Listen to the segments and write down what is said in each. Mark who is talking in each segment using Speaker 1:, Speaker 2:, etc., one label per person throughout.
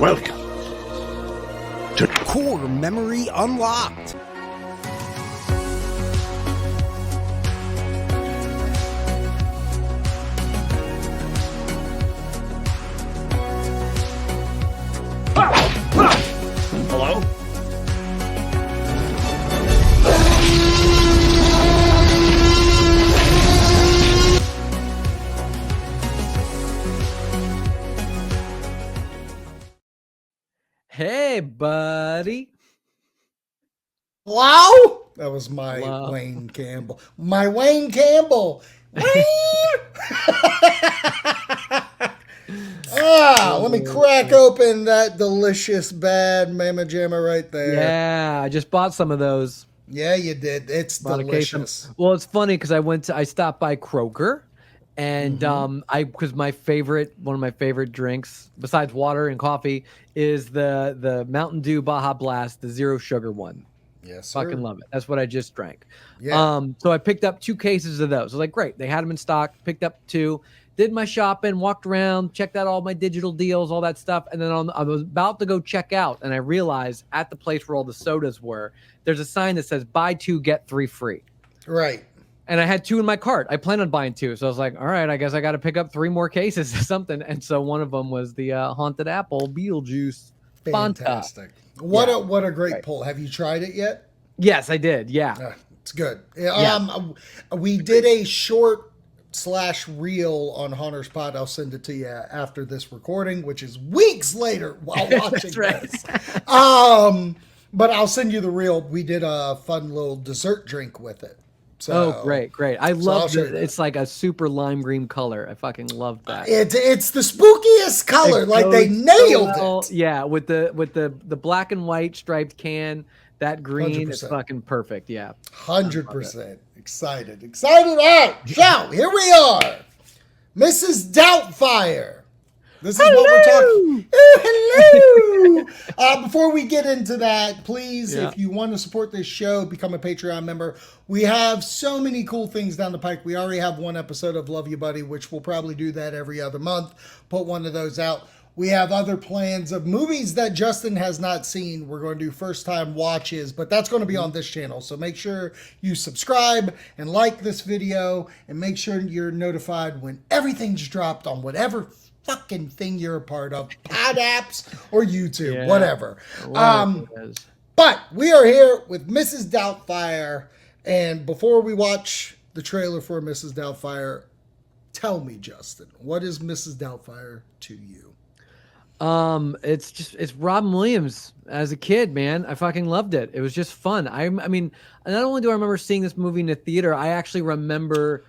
Speaker 1: Welcome to
Speaker 2: Core Memory Unlocked.
Speaker 1: Hello?
Speaker 3: Hey, buddy.
Speaker 4: Wow! That was my
Speaker 3: Wow.
Speaker 4: Wayne Campbell. My Wayne Campbell. Let me crack open that delicious bad Mama Jamma right there.
Speaker 3: Yeah, I just bought some of those.
Speaker 4: Yeah, you did. It's
Speaker 3: Bought a case of-
Speaker 4: delicious.
Speaker 3: Well, it's funny because I stopped by Kroger, and because one of my favorite drinks besides water and coffee is the Mountain Dew Baja Blast, the zero sugar one.
Speaker 4: Yes, sir.
Speaker 3: Fucking love it. That's what I just drank.
Speaker 4: Yeah.
Speaker 3: So I picked up 2 cases of those. I was like, great. They had them in stock. Picked up 2. Did my shopping, walked around, checked out all my digital deals, all that stuff. And then I was about to go check out, and I realized at the place where all the sodas were, there's a sign that says buy 2, get 3 free.
Speaker 4: Right.
Speaker 3: And I had 2 in my cart. I planned on buying 2. So I was like, all right, I guess I got to pick up 3 more cases or something. And so one of them was the Haunted Apple Beetlejuice Fanta.
Speaker 4: Fantastic. What a great pull. Have you tried it yet?
Speaker 3: Yes, I did. Yeah.
Speaker 4: It's good. We did a short/reel on Hunter's Pod. I'll send it to you after this recording, which is weeks later while watching this. But I'll send you the reel. We did a fun little dessert drink with it. So,
Speaker 3: great. I love it.
Speaker 4: that.
Speaker 3: It's like a super lime green color. I fucking love that.
Speaker 4: It's the spookiest color.
Speaker 3: It
Speaker 4: Like they
Speaker 3: goes
Speaker 4: nailed
Speaker 3: so well.
Speaker 4: it.
Speaker 3: Yeah, with the black and white striped can, that green is
Speaker 4: 100%.
Speaker 3: fucking perfect. Yeah.
Speaker 4: 100%. Excited. All right. So here we are. Mrs. Doubtfire. This is what we're talking. Oh, hello. Before we get into that, please, if you want to support this show, become a Patreon member. We have so many cool things down the pike. We already have 1 episode of Love You Buddy, which we'll probably do that every other month. Put one of those out. We have other plans of movies that Justin has not seen. We're going to do first time watches, but that's going to be on this channel. So make sure you subscribe and like this video and make sure you're notified when everything's dropped on whatever fucking thing you're a part of, pod apps or YouTube, whatever. But we are here with Mrs. Doubtfire, and before we watch the trailer for Mrs. Doubtfire, tell me, Justin, what is Mrs. Doubtfire to you?
Speaker 3: It's Robin Williams as a kid, man. I fucking loved it. It was just fun. I mean, not only do I remember seeing this movie in the theater, I actually remember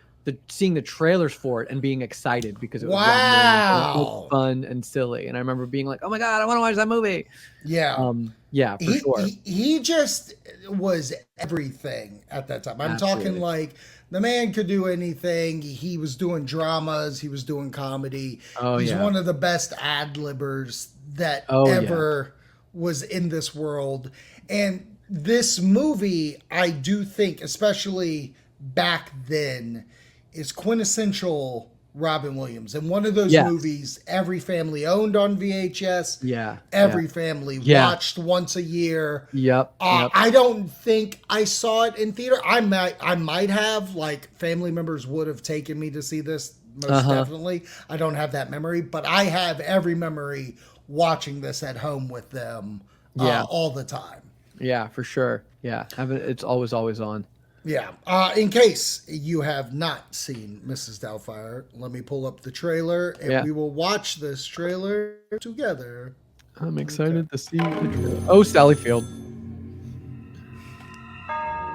Speaker 3: seeing the trailers for it and being excited because it was Robin Williams. It was fun and silly. And I remember being like, oh my God, I want to watch that movie.
Speaker 4: Yeah.
Speaker 3: Yeah, for sure.
Speaker 4: He just was everything at that time. I'm talking like the man could do anything. He was doing dramas. He was doing comedy. He's one of the best ad-libbers that ever was in this world. And this movie, I do think, especially back then, is quintessential Robin Williams. And one of those movies every family owned on VHS.
Speaker 3: Yeah.
Speaker 4: Every family watched once a year.
Speaker 3: Yep.
Speaker 4: I don't think I saw it in theater. I might have, like, family members would have taken me to see this, most definitely. I don't have that memory, but I have every memory watching this at home with them all the time.
Speaker 3: Yeah, for sure. Yeah. It's always on.
Speaker 4: Yeah. In case you have not seen Mrs. Doubtfire, let me pull up the trailer and we will watch this trailer together.
Speaker 3: I'm excited to see the trailer. Oh, Sally Field.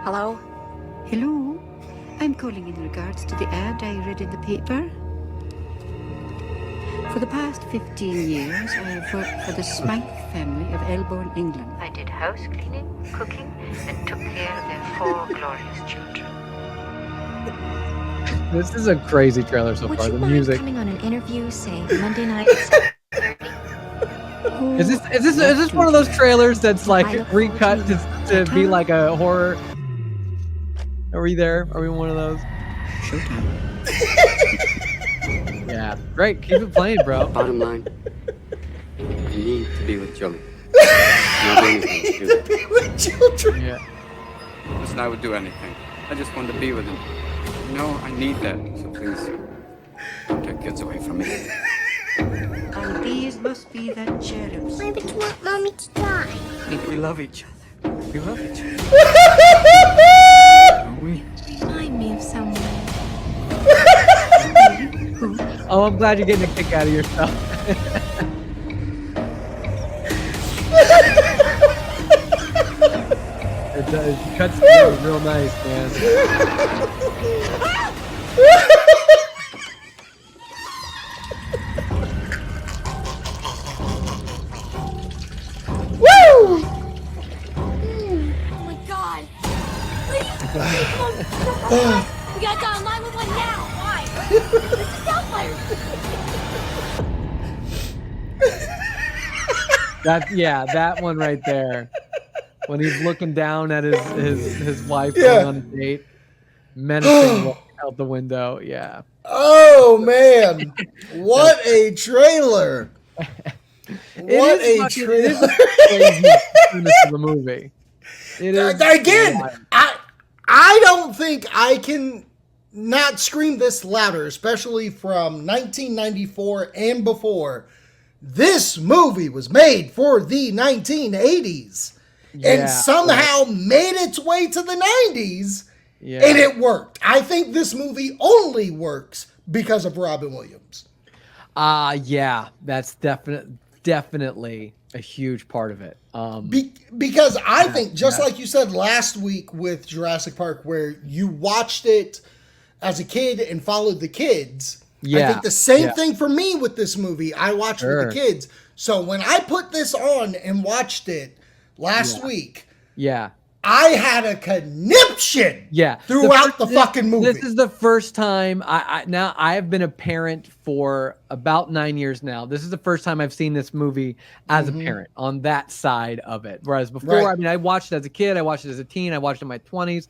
Speaker 5: Hello?
Speaker 6: Hello, I'm calling in regards to the ad I read in the paper. For the past 15 years, I have worked for the Smythe family of Elborn, England.
Speaker 5: I did house cleaning, cooking, and took care of their 4 glorious children.
Speaker 3: This is a crazy trailer so
Speaker 7: Would
Speaker 3: far.
Speaker 7: you
Speaker 3: The
Speaker 7: mind
Speaker 3: music.
Speaker 7: coming on an interview, say Monday night at 7:30?
Speaker 3: Is this one of those trailers that's like recut to be like a horror? Are we there? Are we one of those?
Speaker 6: Showtime.
Speaker 3: Yeah, great. Keep it playing, bro.
Speaker 8: Bottom line, I need to be with Joey. Not do anything to do that.
Speaker 4: With children.
Speaker 3: Yeah.
Speaker 8: Listen, I would do anything. I just wanted to be with him. You know, I need that. So please, don't take kids away from me.
Speaker 6: And these must be the cherubs.
Speaker 7: Why would you want Mommy to die?
Speaker 8: We love each other. We love each other. Don't we?
Speaker 7: Remind me of someone.
Speaker 3: Oh, I'm glad you're getting a kick out of yourself. It cuts together real nice, man.
Speaker 4: Woo!
Speaker 7: Oh my God! Please, we gotta dial 911 now. Why? This is Doubtfire.
Speaker 3: That one right there. When he's looking down at his wife
Speaker 4: Yeah.
Speaker 3: going on a date, menacing looking out the window. Yeah.
Speaker 4: Oh man, what a trailer! What a trailer!
Speaker 3: The movie. It is
Speaker 4: Again,
Speaker 3: wild.
Speaker 4: I don't think I can not scream this louder, especially from 1994 and before. This movie was made for the 1980s and
Speaker 3: Yeah,
Speaker 4: somehow made its way to the 90s,
Speaker 3: Yeah.
Speaker 4: and it worked. I think this movie only works because of Robin Williams.
Speaker 3: Yeah, that's definitely a huge part of it.
Speaker 4: Because I think, just like you said last week with Jurassic Park, where you watched it as a kid and followed the kids, I think the same thing for me with this movie. I watched with the kids. So when I put this on and watched it last week, I had a conniption throughout the fucking movie.
Speaker 3: This is the first time now I have been a parent for about 9 years now. This is the first time I've seen this movie as a parent on that side of it. Whereas before, I mean, I watched it as a kid, I watched it as a teen, I watched it in my 20s.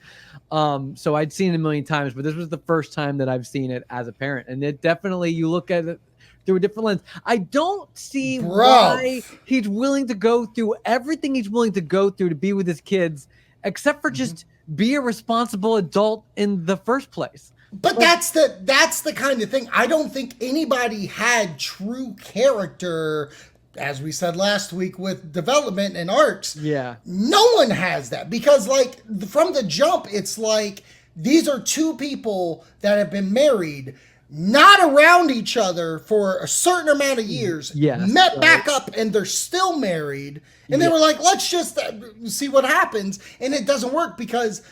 Speaker 3: So I'd seen it a million times, but this was the first time that I've seen it as a parent. And it definitely, you look at it through a different lens. I don't see why he's willing to go through everything he's willing to go through to be with his kids, except for just be a responsible adult in the first place.
Speaker 4: But that's the kind of thing. I don't think anybody had true character, as we said last week, with development and arcs.
Speaker 3: Yeah.
Speaker 4: No one has that, because like from the jump, it's like these are two people that have been married, not around each other for a certain amount of years, met back up, and they're still married. And they were like, let's just see what happens. And it doesn't work, because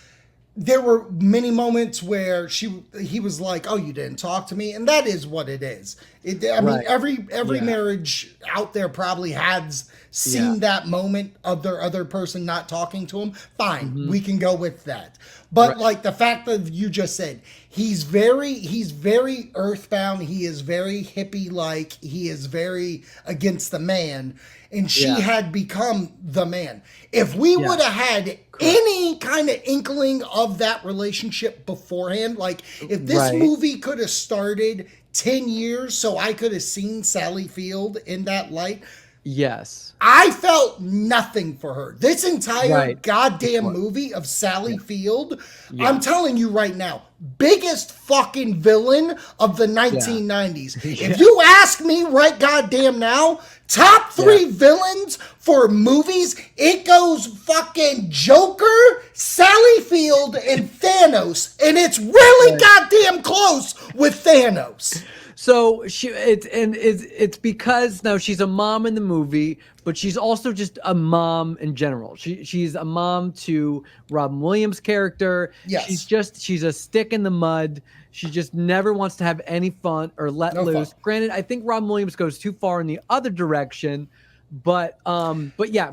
Speaker 4: there were many moments where he was like, oh, you didn't talk to me. And that is what it is. I mean, every marriage out there probably has seen that moment of their other person not talking to him. Fine, we can go with that. But like the fact that you just said, he's very earthbound. He is very hippie-like. He is very against the man. And she had become the man. If we would have had any kind of inkling of that relationship beforehand, like if this movie could have started 10 years so I could have seen Sally Field in that light.
Speaker 3: Yes.
Speaker 4: I felt nothing for her. This entire goddamn movie of Sally Field, I'm telling you right now, biggest fucking villain of the 1990s. If you ask me right goddamn now, top 3 villains for movies, it goes fucking Joker, Sally Field, and Thanos. And it's really goddamn close with Thanos.
Speaker 3: So it's because now she's a mom in the movie, but she's also just a mom in general. She's a mom to Robin Williams' character.
Speaker 4: Yes.
Speaker 3: She's a stick in the mud. She just never wants to have any fun or let loose. Granted, I think Robin Williams goes too far in the other direction, but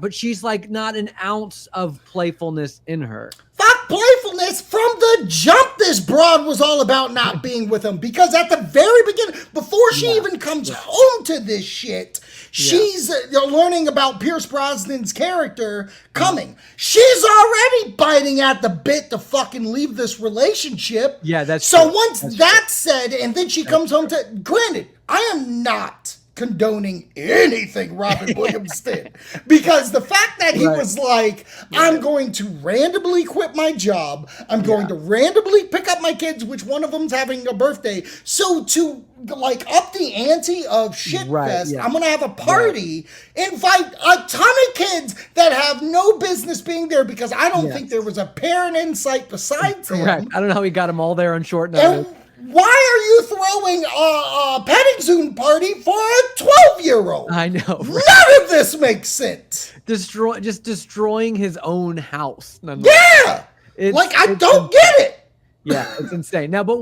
Speaker 3: she's like not an ounce of playfulness in her.
Speaker 4: Fuck playfulness. From the jump, this broad was all about not being with him, because at the very beginning, before she even comes home to this shit, she's learning about Pierce Brosnan's character coming. She's already biting at the bit to fucking leave this relationship.
Speaker 3: Yeah, that's
Speaker 4: so
Speaker 3: true.
Speaker 4: once that's said, and then she comes home to, granted, I am not condoning anything Robin Williams did, because the fact that he was like, I'm going to randomly quit my job, I'm going to randomly pick up my kids, which one of them's having a birthday, so to like up the ante of shit fest, I'm gonna have a party, invite a ton of kids that have no business being there, because I don't think there was a parent in sight besides him.
Speaker 3: I don't know how he got them all there on short notice.
Speaker 4: Why are you throwing a petting zoo party for a 12-year-old?
Speaker 3: I know. Right?
Speaker 4: None of this makes sense.
Speaker 3: Just destroying his own house.
Speaker 4: Yeah. I don't get it.
Speaker 3: Yeah, it's insane. Now, but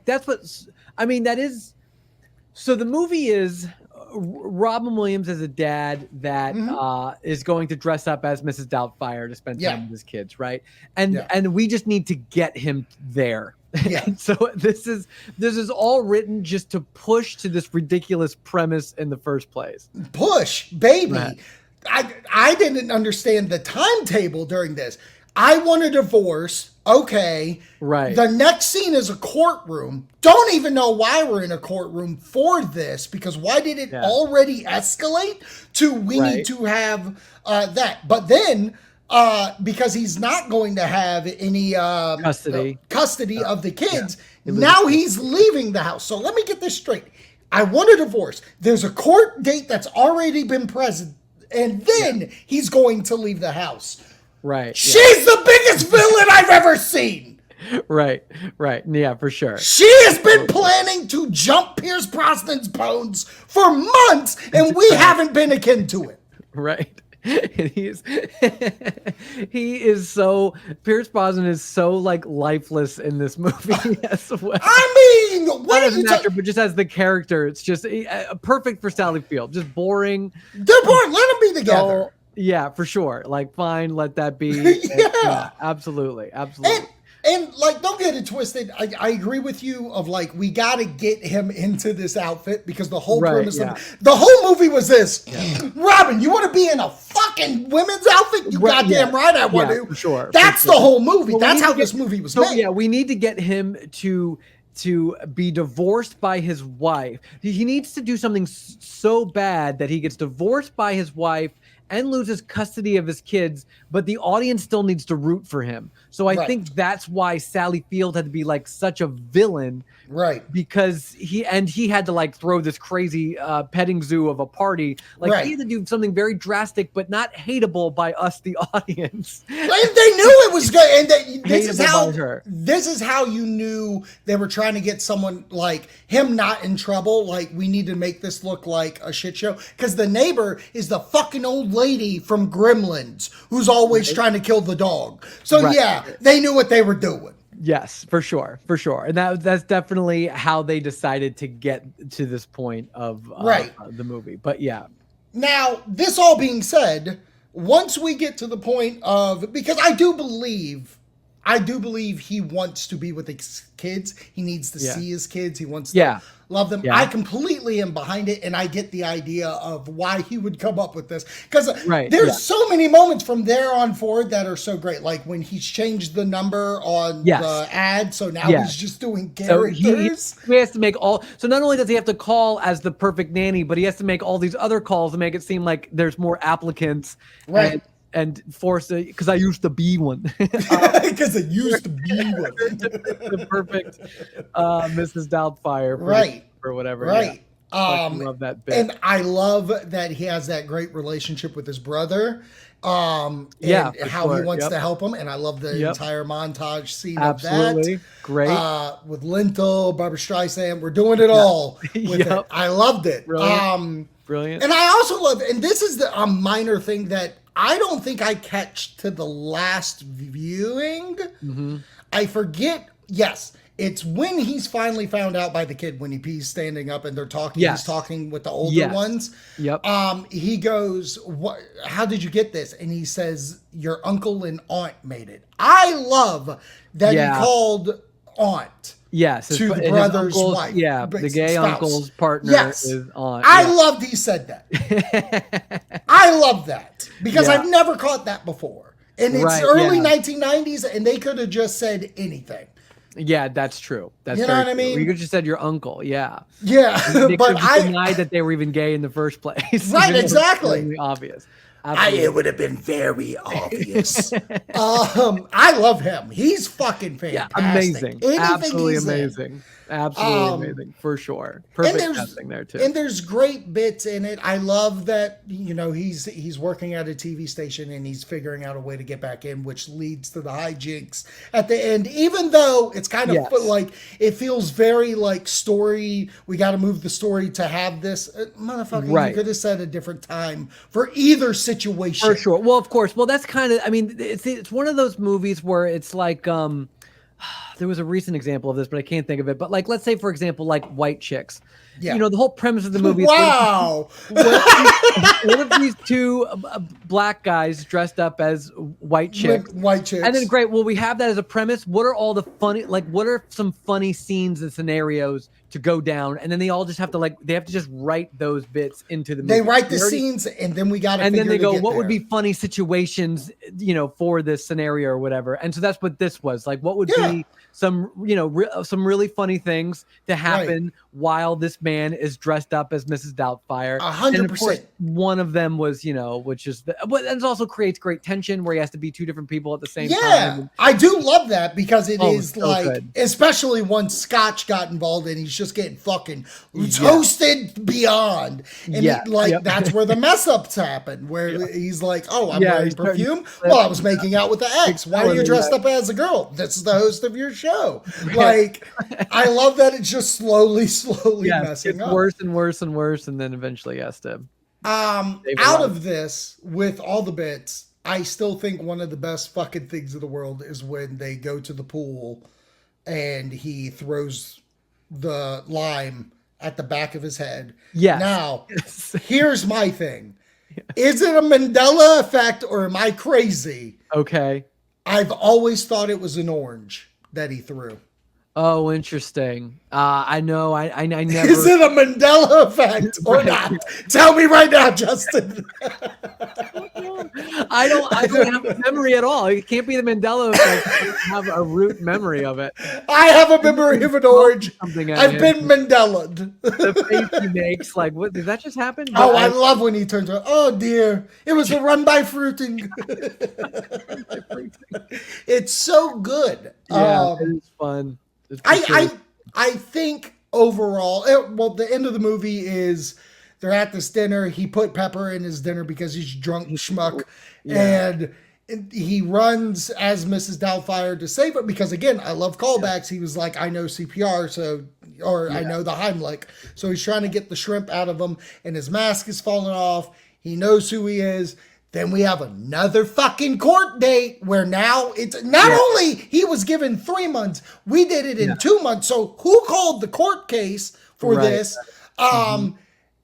Speaker 3: that's what, I mean, that is, so the movie is Robin Williams as a dad that is going to dress up as Mrs. Doubtfire to spend time with his kids, right? And we just need to get him there. Yeah. And so this is all written just to push to this ridiculous premise in the first place.
Speaker 4: Push, baby. Right. I didn't understand the timetable during this. I want a divorce. Okay.
Speaker 3: Right.
Speaker 4: The next scene is a courtroom. Don't even know why we're in a courtroom for this, because why did it already escalate to we need to have that? But then because he's not going to have any custody of the kids. Now he's leaving the house. So let me get this straight. I want a divorce. There's a court date that's already been present, and then he's going to leave the house.
Speaker 3: Right.
Speaker 4: She's the biggest villain I've ever seen.
Speaker 3: Right. Yeah, for sure.
Speaker 4: She has been planning to jump Pierce Brosnan's bones for months, and we haven't been akin to it.
Speaker 3: Right. And he is so, Pierce Brosnan is so like lifeless in this movie as well.
Speaker 4: I mean,
Speaker 3: not as an actor, but just as the character, it's just perfect for Sally Field. Just boring.
Speaker 4: They're boring. Let them be together.
Speaker 3: So, yeah, for sure. Like, fine, let that be. Yeah, absolutely.
Speaker 4: And like, don't get it twisted. I agree with you of like, we got to get him into this outfit, because the whole premise of the whole movie was this. Yeah. Robin, you want to be in a fucking women's outfit? You goddamn right I want to.
Speaker 3: For sure.
Speaker 4: That's the whole movie. Well, that's how this movie was made.
Speaker 3: Yeah, we need to get him to be divorced by his wife. He needs to do something so bad that he gets divorced by his wife and loses custody of his kids, but the audience still needs to root for him. So I think that's why Sally Field had to be like such a villain,
Speaker 4: right?
Speaker 3: Because he had to like throw this crazy petting zoo of a party. Like he had to do something very drastic, but not hateable by us, the audience.
Speaker 4: And they knew it was good, and this is how you knew they were trying to get someone like him not in trouble. Like, we need to make this look like a shit show, because the neighbor is the fucking old lady from Gremlins who's always trying to kill the dog. So they knew what they were doing.
Speaker 3: Yes, for sure. And that's definitely how they decided to get to this point of the movie. But yeah. Now,
Speaker 4: this all being said, once we get to the point of, because I do believe he wants to be with his kids. He needs to see his kids. He wants to love them. I completely am behind it, and I get the idea of why he would come up with this. Because there's so many moments from there on forward that are so great. Like when he's changed the number on the ad, so now he's just doing characters.
Speaker 3: So he has to make all. So not only does he have to call as the perfect nanny, but he has to make all these other calls to make it seem like there's more applicants.
Speaker 4: Right.
Speaker 3: And force it, because I used to be one.
Speaker 4: Because I used to be one.
Speaker 3: The perfect Mrs. Doubtfire. Or whatever.
Speaker 4: Right.
Speaker 3: I love that bit.
Speaker 4: And I love that he has that great relationship with his brother. And how he wants to help him. And I love the entire montage scene of that.
Speaker 3: Great.
Speaker 4: With Lintel, Barbara Streisand. We're doing it all with it. I loved it.
Speaker 3: Brilliant.
Speaker 4: And I also love, and this is a minor thing that I don't think I catch to the last viewing.
Speaker 3: Mm-hmm.
Speaker 4: I forget. Yes, it's when he's finally found out by the kid when he's standing up and they're talking. He's talking with the older ones.
Speaker 3: Yep.
Speaker 4: He goes, "What? How did you get this?" And he says, "Your uncle and aunt made it." I love that he called aunt.
Speaker 3: Yes,
Speaker 4: to the brother's wife.
Speaker 3: Yeah, the gay uncle's partner is aunt.
Speaker 4: I loved he said that. I love that because I've never caught that before. And it's early 1990s, and they could have just said anything.
Speaker 3: Yeah, that's true. That's
Speaker 4: You know
Speaker 3: very
Speaker 4: what I
Speaker 3: true.
Speaker 4: mean?
Speaker 3: You could just said your uncle. Yeah.
Speaker 4: Yeah,
Speaker 3: They
Speaker 4: but
Speaker 3: could have denied that they were even gay in the first place.
Speaker 4: Right,
Speaker 3: Even though it's
Speaker 4: exactly.
Speaker 3: totally obvious.
Speaker 4: it
Speaker 3: Absolutely.
Speaker 4: would have been very obvious. I love him. He's fucking
Speaker 3: Yeah,
Speaker 4: fantastic.
Speaker 3: amazing.
Speaker 4: Anything
Speaker 3: Absolutely
Speaker 4: he's in.
Speaker 3: amazing. Absolutely amazing for sure. Perfect casting there too.
Speaker 4: And there's great bits in it. I love that, you know, he's working at a TV station and he's figuring out a way to get back in, which leads to the hijinks at the end. Even though it's kind of
Speaker 3: Yes.
Speaker 4: like it feels very like story. We got to move the story to have this motherfucker.
Speaker 3: Right.
Speaker 4: You could have said a different time for either situation.
Speaker 3: For sure. Well, of course. Well, that's kind of. I mean, it's one of those movies where it's like. There was a recent example of this, but I can't think of it. But like, let's say, for example, like White Chicks.
Speaker 4: Yeah.
Speaker 3: You know, the whole premise of the movie.
Speaker 4: Wow.
Speaker 3: One of these two black guys dressed up as white chicks.
Speaker 4: White chicks.
Speaker 3: And then great. Well, we have that as a premise. What are all the funny? Like, what are some funny scenes and scenarios to go down? And then they all just have to they have to just write those bits into the movie.
Speaker 4: They write the scenes, and then we got to.
Speaker 3: And then they go, what would
Speaker 4: there.
Speaker 3: be funny situations, you know, for this scenario or whatever. And so that's what this was like. What would be some, you know, some really funny things to happen while this man is dressed up as Mrs. Doubtfire.
Speaker 4: 100%.
Speaker 3: One of them was, you know, which is, but it also creates great tension where he has to be two different people at the same time.
Speaker 4: Yeah, I do love that because it is
Speaker 3: so
Speaker 4: like,
Speaker 3: good.
Speaker 4: especially once Scotch got involved and he's just getting fucking toasted beyond. And that's where the mess ups happen, where he's like, oh, I'm wearing perfume? Well, I was making out with the ex. Why are you dressed up as a girl? This is the host of your show. Like, I love that it's just slowly messing up.
Speaker 3: Worse and worse and worse, and then eventually he has to.
Speaker 4: Out of this, with all the bits, I still think one of the best fucking things in the world is when they go to the pool and he throws the lime at the back of his head.
Speaker 3: Yes.
Speaker 4: Now, here's my thing. Is it a Mandela effect or am I crazy?
Speaker 3: Okay.
Speaker 4: I've always thought it was an orange that he threw.
Speaker 3: Oh, interesting. I know. I never.
Speaker 4: Is it a Mandela effect or not? Tell me right now, Justin.
Speaker 3: I don't have a memory at all. It can't be the Mandela effect. I don't have a root memory of it.
Speaker 4: I have a memory of an orange. I've been Mandela'd.
Speaker 3: The face he makes, like, what did that just happen?
Speaker 4: Oh, I love when he turns around. Oh dear, it was a run by fruiting. It's so good.
Speaker 3: Yeah, it is fun.
Speaker 4: I think overall, the end of the movie is they're at this dinner. He put pepper in his dinner because he's drunk schmuck, and he runs as Mrs. Doubtfire to save her because, again, I love callbacks. He was like, I know CPR, I know the Heimlich, so he's trying to get the shrimp out of him, and his mask is falling off. He knows who he is. Then we have another fucking court date where now it's not only he was given 3 months, we did it in 2 months. So who called the court case for this?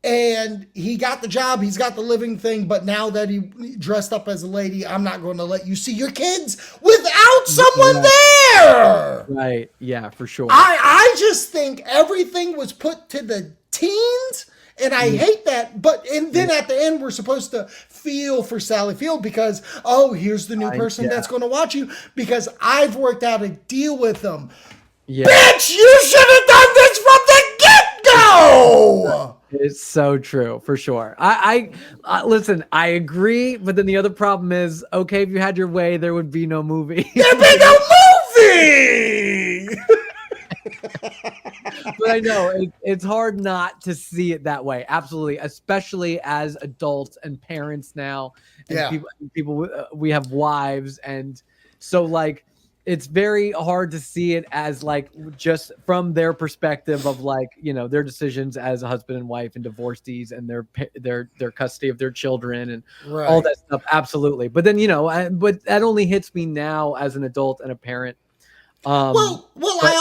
Speaker 4: And he got the job, he's got the living thing, but now that he dressed up as a lady, I'm not going to let you see your kids without someone there.
Speaker 3: Right. Yeah, for sure.
Speaker 4: I just think everything was put to the teens. And I hate that, and then at the end, we're supposed to feel for Sally Field because, here's the new person that's going to watch you because I've worked out a deal with them. Yeah. Bitch, you should have done this from the get-go!
Speaker 3: It's so true, for sure. I listen, I agree, but then the other problem is, okay, if you had your way, there would be no movie.
Speaker 4: There'd be no movie!
Speaker 3: But I know it's hard not to see it that way. Absolutely, especially as adults and parents now. And people, we have wives, and so like it's very hard to see it as like just from their perspective of like, you know, their decisions as a husband and wife and divorcees and their custody of their children and all that stuff. Absolutely, but then but that only hits me now as an adult and a parent.
Speaker 4: I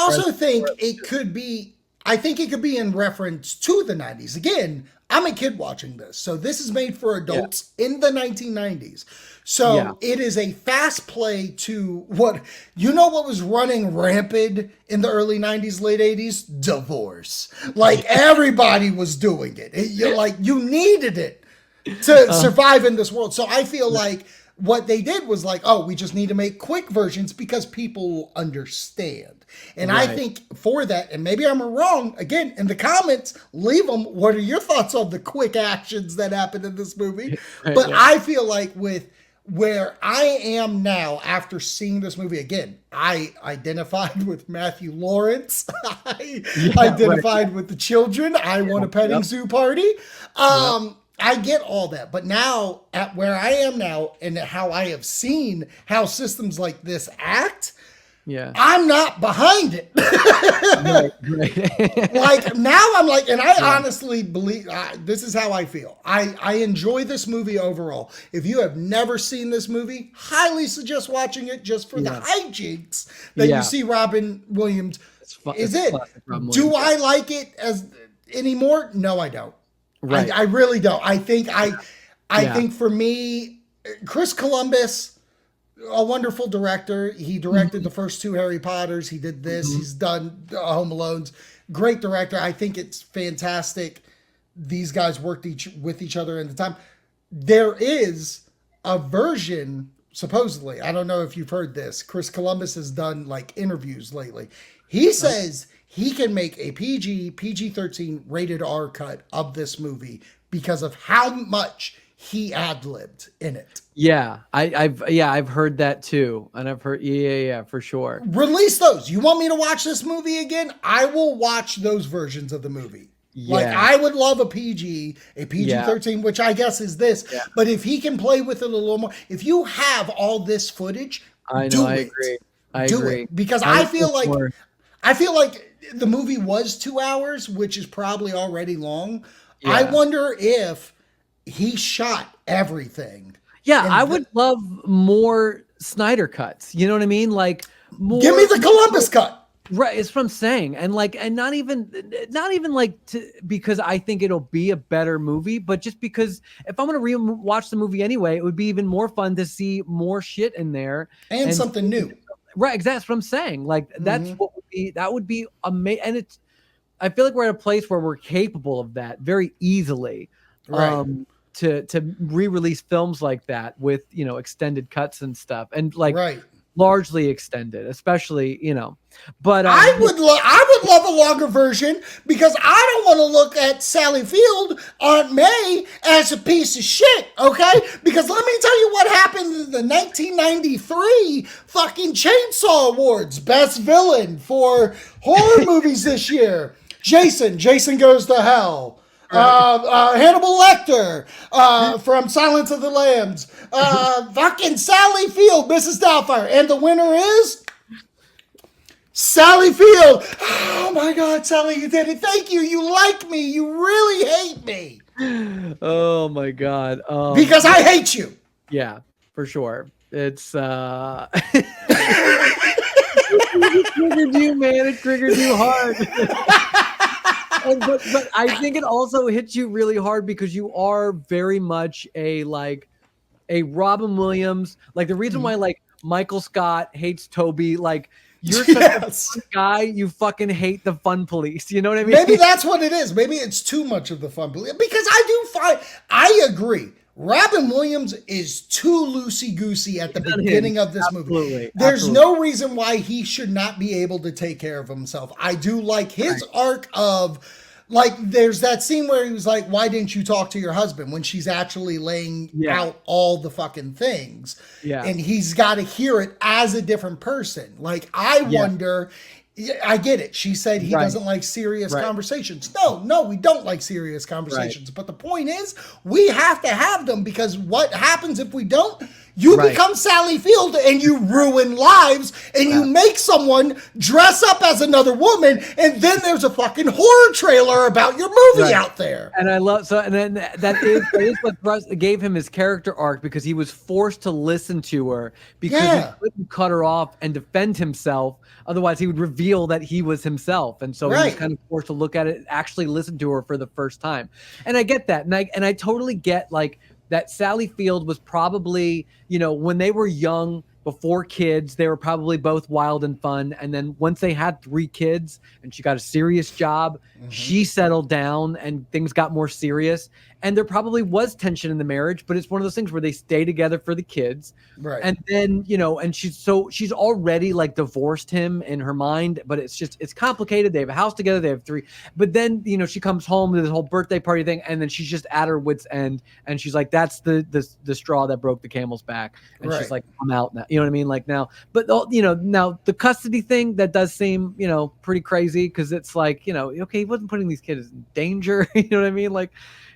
Speaker 4: also think it could be. I think it could be in reference to the 90s. Again, I'm a kid watching this, so this is made for adults in the 1990s. So it is a fast play to what was running rampant in the early 90s, late 80s? Divorce. Like everybody was doing it. You needed it to survive in this world. So I feel like what they did was like, oh, we just need to make quick versions because people will understand. And I think for that, and maybe I'm wrong, again, in the comments, leave them. What are your thoughts on the quick actions that happened in this movie? But I feel like with where I am now after seeing this movie again, I identified with Matthew Lawrence. I identified with the children. I want a petting zoo party. I get all that. But now, at where I am now and how I have seen how systems like this act, I'm not behind it. Like now I'm like, and I honestly believe this is how I feel. I enjoy this movie overall. If you have never seen this movie, highly suggest watching it just for the hijinks that you see Robin Williams. Is it? Do I like it as anymore? No, I don't. Right. I really don't. I think think for me, Chris Columbus, a wonderful director. He directed the first 2 Harry Potters. He did this. He's done Home Alones. Great director. I think it's fantastic. These guys worked with each other in the time. There is a version, supposedly, I don't know if you've heard this. Chris Columbus has done like interviews lately. He says he can make a PG-13 rated R cut of this movie because of how much he ad-libbed in it. Yeah,
Speaker 3: I've heard that too, and I've heard for sure.
Speaker 4: Release those. You want me to watch this movie again? I will watch those versions of the movie. Like I would love a PG-13, which I guess is this. But if he can play with it a little more, if you have all this footage, I agree. I agree because I feel like the movie was 2 hours, which is probably already long. I wonder if he shot everything.
Speaker 3: I would love more Snyder cuts. You know what I mean? Like, more,
Speaker 4: give me the Columbus cut.
Speaker 3: Right, it's what I'm saying, and not even because I think it'll be a better movie, but just because if I'm gonna watch the movie anyway, it would be even more fun to see more shit in there
Speaker 4: and something new.
Speaker 3: Right, exactly. That's what I'm saying. Like that's that would be amazing, and I feel like we're at a place where we're capable of that very easily.
Speaker 4: Right.
Speaker 3: To re-release films like that with extended cuts and stuff, and largely extended, especially But
Speaker 4: I would love a longer version because I don't want to look at Sally Field, Aunt May, as a piece of shit. Okay, because let me tell you what happened in the 1993 fucking Chainsaw Awards, Best Villain for horror movies this year. Jason Goes to Hell. Hannibal Lecter from Silence of the Lambs. Fucking Sally Field, Mrs. Doubtfire. And the winner is Sally Field. Oh my God, Sally, you did it. Thank you. You like me. You really hate me.
Speaker 3: Oh my God.
Speaker 4: Because I hate you.
Speaker 3: Yeah, for sure. It's it triggered you, man. It triggered you hard. But I think it also hits you really hard because you are very much a Robin Williams. Like the reason why Michael Scott hates Toby, like you're such a fun guy, you fucking hate the fun police. You know what I mean?
Speaker 4: Maybe that's what it is. Maybe it's too much of the fun police. Because I agree. Robin Williams is too loosey-goosey at the beginning of this movie. There's no reason why he should not be able to take care of himself. I do like his arc of, there's that scene where he was like, why didn't you talk to your husband when she's actually laying out all the fucking things? Yeah. And he's got to hear it as a different person. I wonder... I get it. She said he doesn't like serious conversations. No, we don't like serious conversations. But the point is, we have to have them because what happens if we don't? You become Sally Field and you ruin lives and you make someone dress up as another woman and then there's a fucking horror trailer about your movie out there.
Speaker 3: And I love and then that is what gave him his character arc because he was forced to listen to her because he couldn't cut her off and defend himself. Otherwise, he would reveal that he was himself. And so he was kind of forced to look at it, actually listen to her for the first time. And I get that. And I totally get that Sally Field was probably, when they were young, before kids, they were probably both wild and fun. And then once they had 3 kids and she got a serious job, she settled down and things got more serious. and there probably was tension in the marriage, but it's one of those things where they stay together for the kids.
Speaker 4: Right.
Speaker 3: And then, you know, and she's already like divorced him in her mind, but it's complicated. They have a house together. They have 3, but then, you know, she comes home to this whole birthday party thing. And then she's just at her wit's end. And she's like, that's the straw that broke the camel's back. And she's like, I'm out now. You know what I mean? Like now, but you know, now the custody thing, that does seem, you know, pretty crazy. Cause it's like, you know, okay, he wasn't putting these kids in danger. You know what I mean? Like,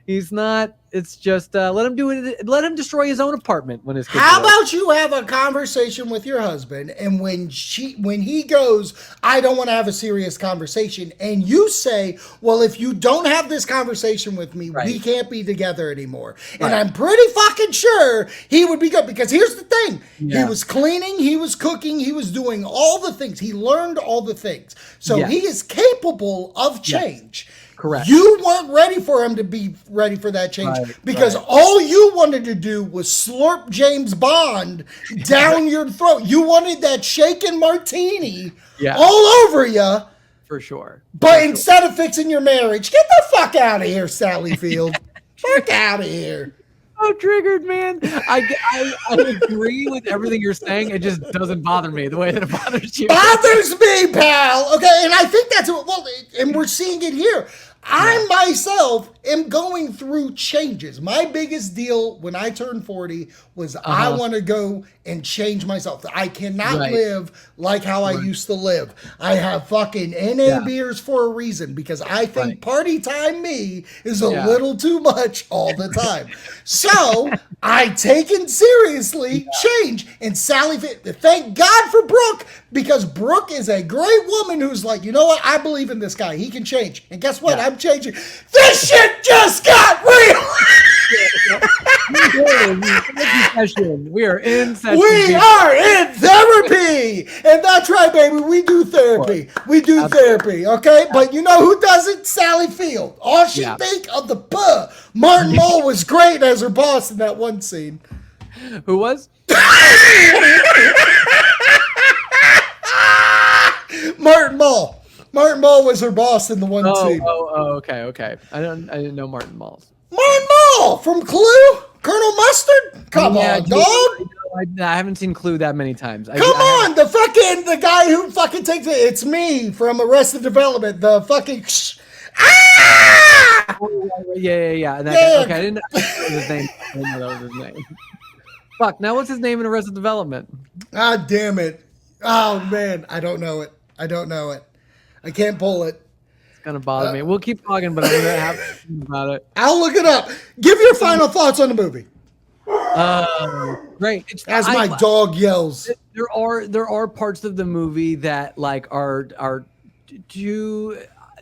Speaker 3: he's not. It's just let him do it. Let him destroy his own apartment when his kids.
Speaker 4: How about you have a conversation with your husband, and when he goes, I don't want to have a serious conversation, and you say, well, if you don't have this conversation with me, we can't be together anymore. And I'm pretty fucking sure he would be good, because here's the thing: he was cleaning, he was cooking, he was doing all the things. He learned all the things, so he is capable of change.
Speaker 3: Correct.
Speaker 4: You weren't ready for him to be ready for that change because all you wanted to do was slurp James Bond down your throat. You wanted that shaken martini all over you.
Speaker 3: For sure.
Speaker 4: But instead of fixing your marriage, get the fuck out of here, Sally Field. Fuck out of here.
Speaker 3: So triggered, man. I agree with everything you're saying. It just doesn't bother me the way that it bothers you.
Speaker 4: Bothers me, pal. Okay, and I think that's well, and we're seeing it here. I myself am going through changes. My biggest deal when I turned 40 was I want to go and change myself. I cannot live like how I used to live. I have fucking NA beers for a reason, because I think party time me is a little too much all the time. So I taken seriously change. And Sally, thank God for Brooke, because Brooke is a great woman who's like, you know what? I believe in this guy. He can change. And guess what? I'm changing. This shit just got real.
Speaker 3: We are in session.
Speaker 4: We are in therapy. And that's right, baby. We do therapy. We do therapy. Okay. But you know who doesn't? Sally Field. All she think of the puh. Martin Mull was great as her boss in that one scene.
Speaker 3: Who was?
Speaker 4: Martin Mull. Martin Mull was her boss in the one scene.
Speaker 3: Okay. I didn't know Martin Mull.
Speaker 4: Martin Mull from Clue? Colonel Mustard? Come on, dog.
Speaker 3: I haven't seen Clue that many times.
Speaker 4: Come on, the guy who fucking takes it. It's me from Arrested Development. The fucking
Speaker 3: Yeah. Okay, I didn't know his name. I didn't know that was his name. Fuck. Now, what's his name in Arrested Development?
Speaker 4: Ah, damn it. Oh man, I don't know it. I can't pull it.
Speaker 3: It's gonna bother me. We'll keep talking, but I'm gonna have to think about it.
Speaker 4: I'll look it up. Give your final thoughts on the movie.
Speaker 3: Great.
Speaker 4: As my dog yells.
Speaker 3: There are parts of the movie that like are too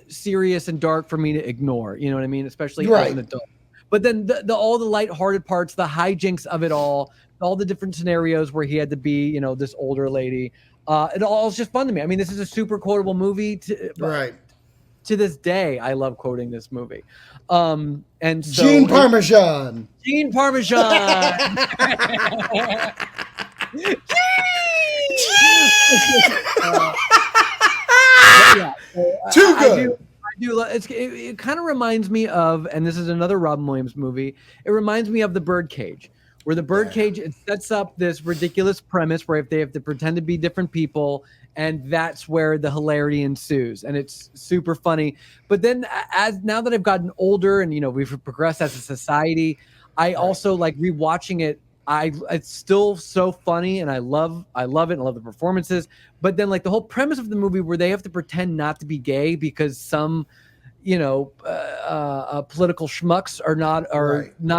Speaker 3: serious and dark for me to ignore. You know what I mean? Especially as an adult. But then all the lighthearted parts, the hijinks of it all the different scenarios where he had to be, you know, this older lady. It all is just fun to me. I mean, this is a super quotable movie. To this day, I love quoting this movie. And so
Speaker 4: Gene Parmesan.
Speaker 3: Gene Parmesan.
Speaker 4: Too good.
Speaker 3: It kind of reminds me of, and this is another Robin Williams movie. It reminds me of The Birdcage, where The Birdcage it sets up this ridiculous premise where if they have to pretend to be different people, and that's where the hilarity ensues, and it's super funny. But then, now that I've gotten older and you know we've progressed as a society, I also like rewatching it. It's still so funny, and I love it. I love the performances. But then, like the whole premise of the movie, where they have to pretend not to be gay because some, you know, political schmucks are not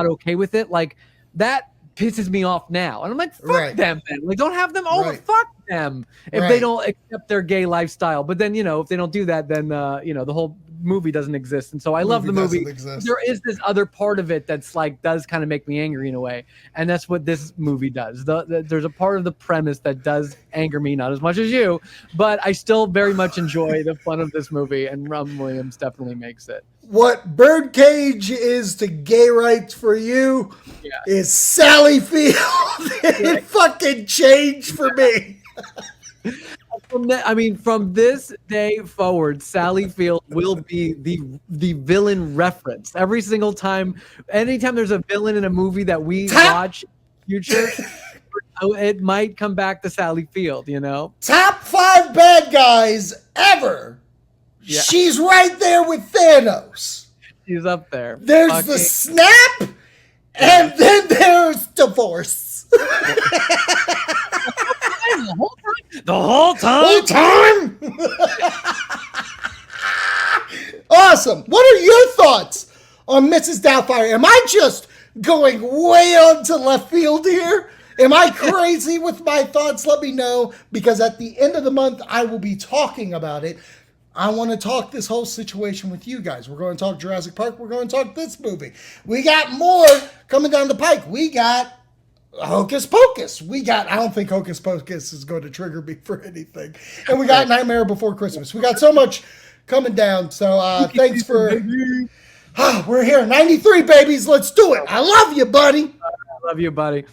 Speaker 3: okay with it. Like that pisses me off now, and I'm like, fuck them, man. Like, don't have them over. Fuck them if they don't accept their gay lifestyle. But then, you know, if they don't do that, then you know, the whole movie doesn't exist. And so I love the movie. There is this other part of it that's like does kind of make me angry in a way, and that's what this movie does. There's a part of the premise that does anger me, not as much as you, but I still very much enjoy the fun of this movie, and Robin Williams definitely makes it.
Speaker 4: What Birdcage is to gay rights for you is Sally Field. It fucking changed for me.
Speaker 3: From this day forward, Sally Field will be the villain reference every single time. Anytime there's a villain in a movie that we watch in the future, it might come back to Sally Field. You know,
Speaker 4: top 5 bad guys ever.
Speaker 3: Yeah.
Speaker 4: She's right there with Thanos.
Speaker 3: She's up there.
Speaker 4: There's the snap, and then there's divorce.
Speaker 3: The whole time.
Speaker 4: Awesome. What are your thoughts on Mrs. Doubtfire? Am I just going way onto left field here? Am I crazy with my thoughts? Let me know, because at the end of the month, I will be talking about it. I want to talk this whole situation with you guys. We're going to talk Jurassic Park. We're going to talk this movie. We got more coming down the pike. We got Hocus Pocus. I don't think Hocus Pocus is going to trigger me for anything. And we got Nightmare Before Christmas. We got so much coming down. So thanks for... we're here. 93 babies. Let's do it. I love you, buddy.
Speaker 3: I love you, buddy.